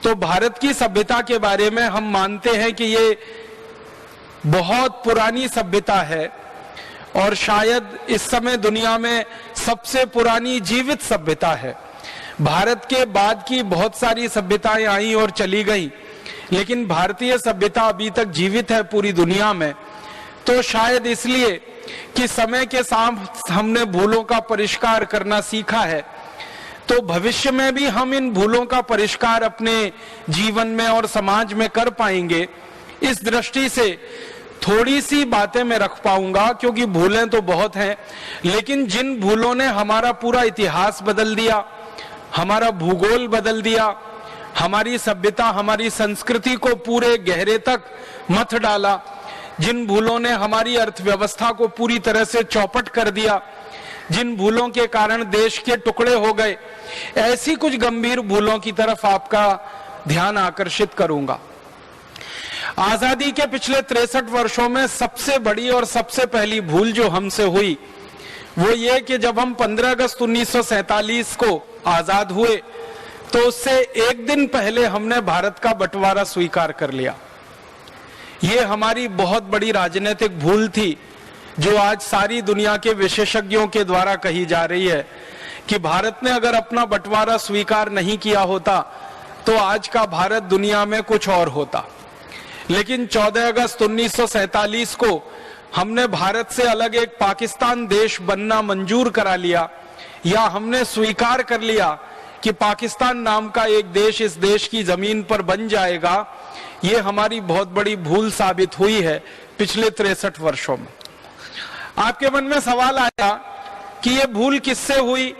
तो भारत की सभ्यता के बारे में हम मानते हैं कि ये बहुत पुरानी सभ्यता है और शायद इस समय दुनिया में सबसे पुरानी जीवित सभ्यता है। भारत के बाद की बहुत सारी सभ्यताएं आई और चली गई, लेकिन भारतीय सभ्यता अभी तक जीवित है पूरी दुनिया में। तो शायद इसलिए कि समय के साथ हमने भूलों का परिष्कार करना सीखा है, तो भविष्य में भी हम इन भूलों का परिष्कार अपने जीवन में और समाज में कर पाएंगे। इस दृष्टि से थोड़ी सी बातें मैं रख पाऊंगा, क्योंकि भूलें तो बहुत हैं, लेकिन जिन भूलों ने हमारा पूरा इतिहास बदल दिया, हमारा भूगोल बदल दिया, हमारी सभ्यता, हमारी संस्कृति को पूरे गहरे तक मथ डाला, जिन भूलों ने हमारी अर्थव्यवस्था को पूरी तरह से चौपट कर दिया, जिन भूलों के कारण देश के टुकड़े हो गए, ऐसी कुछ गंभीर भूलों की तरफ आपका ध्यान आकर्षित करूंगा। आजादी के पिछले 63 वर्षों में सबसे बड़ी और सबसे पहली भूल जो हमसे हुई वो ये कि जब हम 15 अगस्त 1947 को आजाद हुए तो उससे एक दिन पहले हमने भारत का बंटवारा स्वीकार कर लिया। ये हमारी बहुत बड़ी राजनीतिक भूल थी, जो आज सारी दुनिया के विशेषज्ञों के द्वारा कही जा रही है कि भारत ने अगर अपना बंटवारा स्वीकार नहीं किया होता तो आज का भारत दुनिया में कुछ और होता। लेकिन 14 अगस्त 1947 को हमने भारत से अलग एक पाकिस्तान देश बनना मंजूर करा लिया, या हमने स्वीकार कर लिया कि पाकिस्तान नाम का एक देश इस देश की जमीन पर बन जाएगा। ये हमारी बहुत बड़ी भूल साबित हुई है पिछले 63 वर्षों में। आपके मन में सवाल आया कि ये भूल किससे हुई?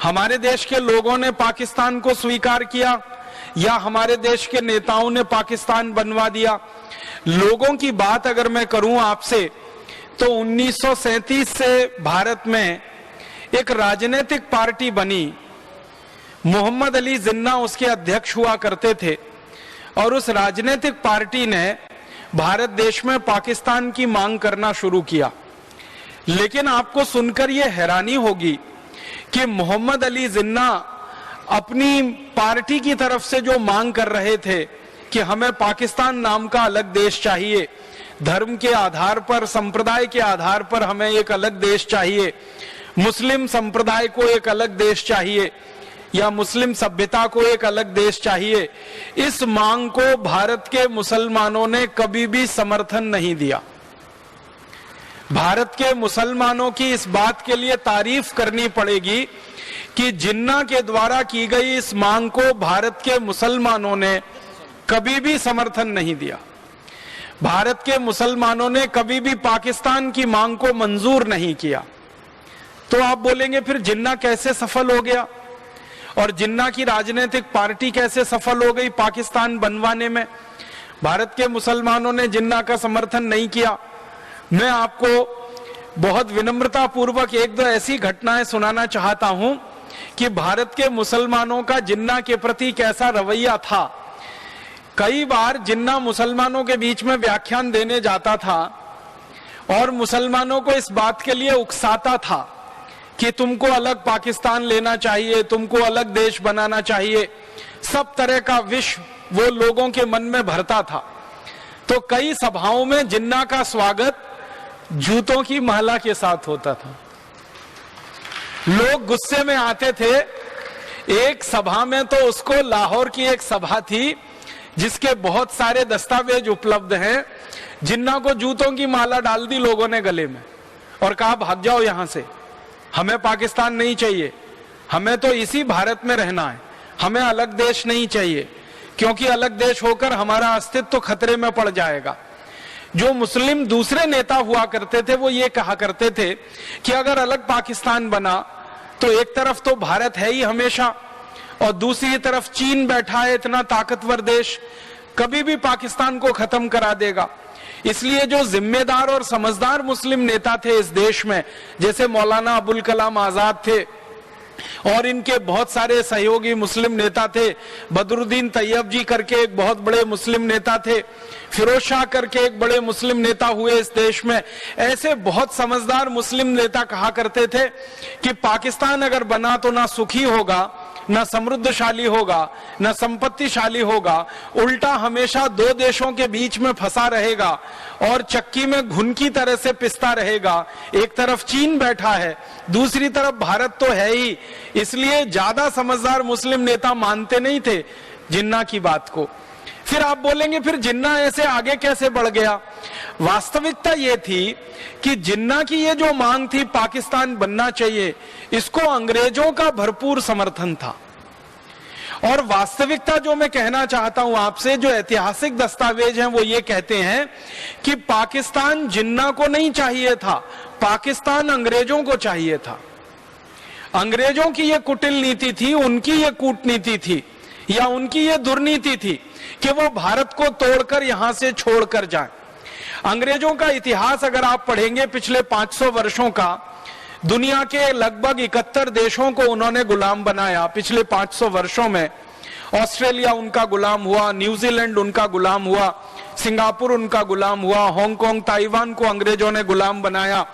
हमारे देश के लोगों ने पाकिस्तान को स्वीकार किया या हमारे देश के नेताओं ने पाकिस्तान बनवा दिया? लोगों की बात अगर मैं करूं आपसे, तो 1937 से भारत में एक राजनीतिक पार्टी बनी। मोहम्मद अली जिन्ना उसके अध्यक्ष हुआ करते थे, और उस राजनीतिक पार्टी ने भारत देश में पाकिस्तान की मांग करना शुरू किया। लेकिन आपको सुनकर यह हैरानी होगी कि मोहम्मद अली जिन्ना अपनी पार्टी की तरफ से जो मांग कर रहे थे कि हमें पाकिस्तान नाम का अलग देश चाहिए, धर्म के आधार पर, संप्रदाय के आधार पर हमें एक अलग देश चाहिए, मुस्लिम संप्रदाय को एक अलग देश चाहिए, या मुस्लिम सभ्यता को एक अलग देश चाहिए, इस मांग को भारत के मुसलमानों ने कभी भी समर्थन नहीं दिया। भारत के मुसलमानों की इस बात के लिए तारीफ करनी पड़ेगी कि जिन्ना के द्वारा की गई इस मांग को भारत के मुसलमानों ने कभी भी समर्थन नहीं दिया। भारत के मुसलमानों ने कभी भी पाकिस्तान की मांग को मंजूर नहीं किया। तो आप बोलेंगे फिर जिन्ना कैसे सफल हो गया और जिन्ना की राजनीतिक पार्टी कैसे सफल हो गई पाकिस्तान बनवाने में? भारत के मुसलमानों ने जिन्ना का समर्थन नहीं किया। मैं आपको बहुत विनम्रता पूर्वक एक दो ऐसी घटनाएं सुनाना चाहता हूं कि भारत के मुसलमानों का जिन्ना के प्रति कैसा रवैया था। कई बार जिन्ना मुसलमानों के बीच में व्याख्यान देने जाता था और मुसलमानों को इस बात के लिए उकसाता था कि तुमको अलग पाकिस्तान लेना चाहिए, तुमको अलग देश बनाना चाहिए। सब तरह का विष वो लोगों के मन में भरता था। तो कई सभाओं में जिन्ना का स्वागत जूतों की माला के साथ होता था। लोग गुस्से में आते थे। एक सभा में तो उसको, लाहौर की एक सभा थी जिसके बहुत सारे दस्तावेज उपलब्ध हैं, जिन्ना को जूतों की माला डाल दी लोगों ने गले में और कहा भाग जाओ यहां से, हमें पाकिस्तान नहीं चाहिए, हमें तो इसी भारत में रहना है, हमें अलग देश नहीं चाहिए, क्योंकि अलग देश होकर हमारा अस्तित्व खतरे में पड़ जाएगा। जो मुस्लिम दूसरे नेता हुआ करते थे वो ये कहा करते थे कि अगर अलग पाकिस्तान बना तो एक तरफ तो भारत है ही हमेशा और दूसरी तरफ चीन बैठा है, इतना ताकतवर देश, कभी भी पाकिस्तान को खत्म करा देगा। इसलिए जो जिम्मेदार और समझदार मुस्लिम नेता थे इस देश में, जैसे मौलाना अबुल कलाम आजाद थे और इनके बहुत सारे सहयोगी मुस्लिम नेता थे, बदरुद्दीन तैयब जी करके एक बहुत बड़े मुस्लिम नेता थे, फिरोज शाह करके एक बड़े मुस्लिम नेता हुए इस देश में, ऐसे बहुत समझदार मुस्लिम नेता कहा करते थे कि पाकिस्तान अगर बना तो ना सुखी होगा न समृद्धशाली होगा, न संपत्तिशाली होगा, उल्टा हमेशा दो देशों के बीच में फंसा रहेगा और चक्की में घुन की तरह से पिसता रहेगा। एक तरफ चीन बैठा है, दूसरी तरफ भारत तो है ही। इसलिए ज्यादा समझदार मुस्लिम नेता मानते नहीं थे जिन्ना की बात को। फिर आप बोलेंगे फिर जिन्ना ऐसे आगे कैसे बढ़ गया? वास्तविकता ये थी कि जिन्ना की ये जो मांग थी पाकिस्तान बनना चाहिए, इसको अंग्रेजों का भरपूर समर्थन था। और वास्तविकता जो मैं कहना चाहता हूं आपसे, जो ऐतिहासिक दस्तावेज हैं वो ये कहते हैं कि पाकिस्तान जिन्ना को नहीं चाहिए था, पाकिस्तान अंग्रेजों को चाहिए था। अंग्रेजों की ये कुटिल नीति थी, उनकी ये कूटनीति थी या उनकी ये दुर्नीति थी कि वो भारत को तोड़कर यहां से छोड़कर जाएं। अंग्रेजों का इतिहास अगर आप पढ़ेंगे पिछले 500 वर्षों का, दुनिया के लगभग 71 देशों को उन्होंने गुलाम बनाया। पिछले 500 वर्षों में ऑस्ट्रेलिया उनका गुलाम हुआ, न्यूजीलैंड उनका गुलाम हुआ, सिंगापुर उनका गुलाम हुआ, हांगकांग, ताइवान को अंग्रेजों ने गुलाम बनाया।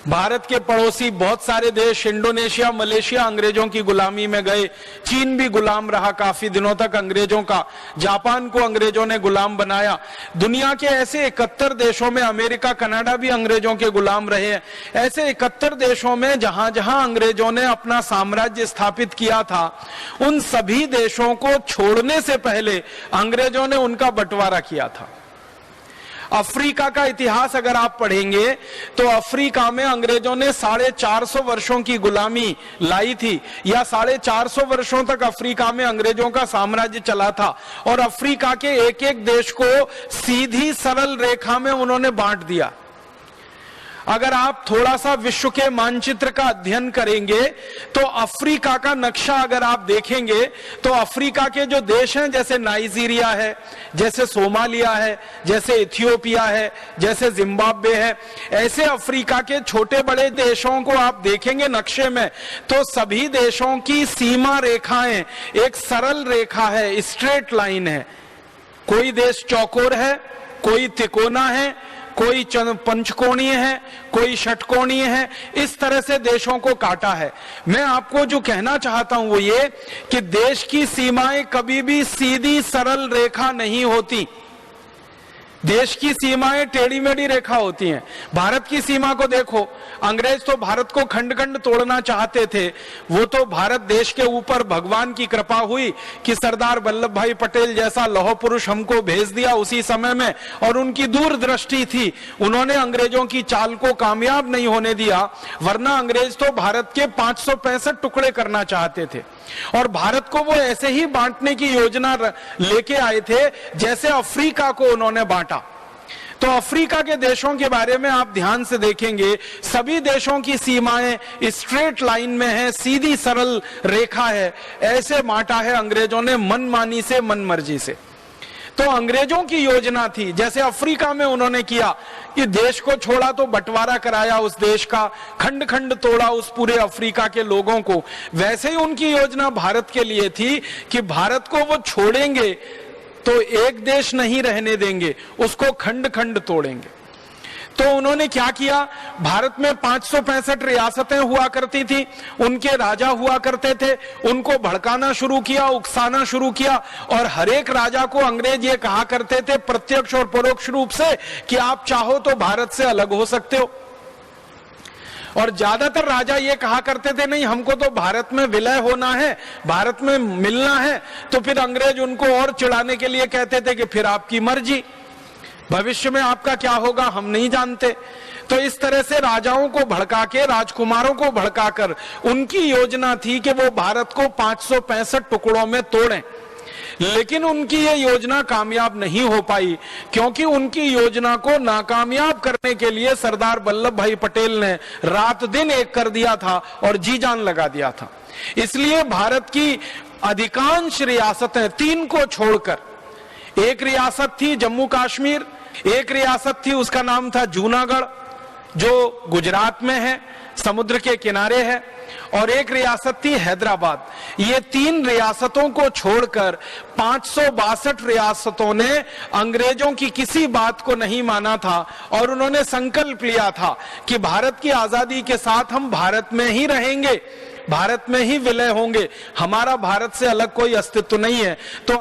भारत के पड़ोसी बहुत सारे देश, इंडोनेशिया, मलेशिया अंग्रेजों की गुलामी में गए। चीन भी गुलाम रहा काफी दिनों तक अंग्रेजों का। जापान को अंग्रेजों ने गुलाम बनाया। दुनिया के ऐसे 71 देशों में, अमेरिका, कनाडा भी अंग्रेजों के गुलाम रहे हैं। ऐसे 71 देशों में जहां जहां अंग्रेजों ने अपना साम्राज्य स्थापित किया था, उन सभी देशों को छोड़ने से पहले अंग्रेजों ने उनका बंटवारा किया था। अफ्रीका का इतिहास अगर आप पढ़ेंगे तो अफ्रीका में अंग्रेजों ने 450 वर्षों की गुलामी लाई थी, या 450 वर्षों तक अफ्रीका में अंग्रेजों का साम्राज्य चला था। और अफ्रीका के एक एक देश को सीधी सरल रेखा में उन्होंने बांट दिया। अगर आप थोड़ा सा विश्व के मानचित्र का अध्ययन करेंगे तो अफ्रीका का नक्शा अगर आप देखेंगे तो अफ्रीका के जो देश हैं, जैसे नाइजीरिया है, जैसे सोमालिया है, जैसे इथियोपिया है, जैसे जिम्बाब्वे है, ऐसे अफ्रीका के छोटे बड़े देशों को आप देखेंगे नक्शे में तो सभी देशों की सीमा रेखाएं एक सरल रेखा है, स्ट्रेट लाइन है। कोई देश चौकोर है, कोई तिकोना है, कोई पंचकोणीय है, कोई षटकोणीय है। इस तरह से देशों को काटा है। मैं आपको जो कहना चाहता हूं वो ये कि देश की सीमाएं कभी भी सीधी सरल रेखा नहीं होती। देश की सीमाएं टेढ़ी मेढ़ी रेखा होती हैं। भारत की सीमा को देखो, अंग्रेज तो भारत को खंड खंड तोड़ना चाहते थे। वो तो भारत देश के ऊपर भगवान की कृपा हुई कि सरदार वल्लभ भाई पटेल जैसा लौह पुरुष हमको भेज दिया उसी समय में, और उनकी दूरदृष्टि थी, उन्होंने अंग्रेजों की चाल को कामयाब नहीं होने दिया। वरना अंग्रेज तो भारत के 565 टुकड़े करना चाहते थे और भारत को वो ऐसे ही बांटने की योजना लेके आए थे जैसे अफ्रीका को उन्होंने बांटा। तो अफ्रीका के देशों के बारे में आप ध्यान से देखेंगे, सभी देशों की सीमाएं स्ट्रेट लाइन में है, सीधी सरल रेखा है। ऐसे बांटा है अंग्रेजों ने मनमानी से, मनमर्जी से। तो अंग्रेजों की योजना थी, जैसे अफ्रीका में उन्होंने किया कि देश को छोड़ा तो बंटवारा कराया उस देश का, खंड खंड तोड़ा उस पूरे अफ्रीका के लोगों को, वैसे ही उनकी योजना भारत के लिए थी कि भारत को वो छोड़ेंगे तो एक देश नहीं रहने देंगे, उसको खंड खंड तोड़ेंगे। तो उन्होंने क्या किया, भारत में 565 रियासतें हुआ करती थी, उनके राजा हुआ करते थे, उनको भड़काना शुरू किया, उकसाना शुरू किया, और हर एक राजा को अंग्रेज ये कहा करते थे प्रत्यक्ष और परोक्ष रूप से कि आप चाहो तो भारत से अलग हो सकते हो। और ज्यादातर राजा ये कहा करते थे नहीं, हमको तो भारत में विलय होना है, भारत में मिलना है। तो फिर अंग्रेज उनको और चिढ़ाने के लिए कहते थे कि फिर आपकी मर्जी, भविष्य में आपका क्या होगा हम नहीं जानते। तो इस तरह से राजाओं को भड़का के, राजकुमारों को भड़काकर उनकी योजना थी कि वो भारत को 565 टुकड़ों में तोड़ें। लेकिन उनकी ये योजना कामयाब नहीं हो पाई, क्योंकि उनकी योजना को नाकामयाब करने के लिए सरदार वल्लभ भाई पटेल ने रात दिन एक कर दिया था और जी जान लगा दिया था। इसलिए भारत की अधिकांश रियासतें, 3 को छोड़कर, एक रियासत थी जम्मू कश्मीर, एक रियासत थी उसका नाम था जूनागढ़ जो गुजरात में है, समुद्र के किनारे है, और एक रियासत थी हैदराबाद। ये 3 रियासतों को छोड़कर 562 रियासतों ने अंग्रेजों की किसी बात को नहीं माना था और उन्होंने संकल्प लिया था कि भारत की आजादी के साथ हम भारत में ही रहेंगे, भारत में ही विलय होंगे, हमारा भारत से अलग कोई अस्तित्व नहीं है। तो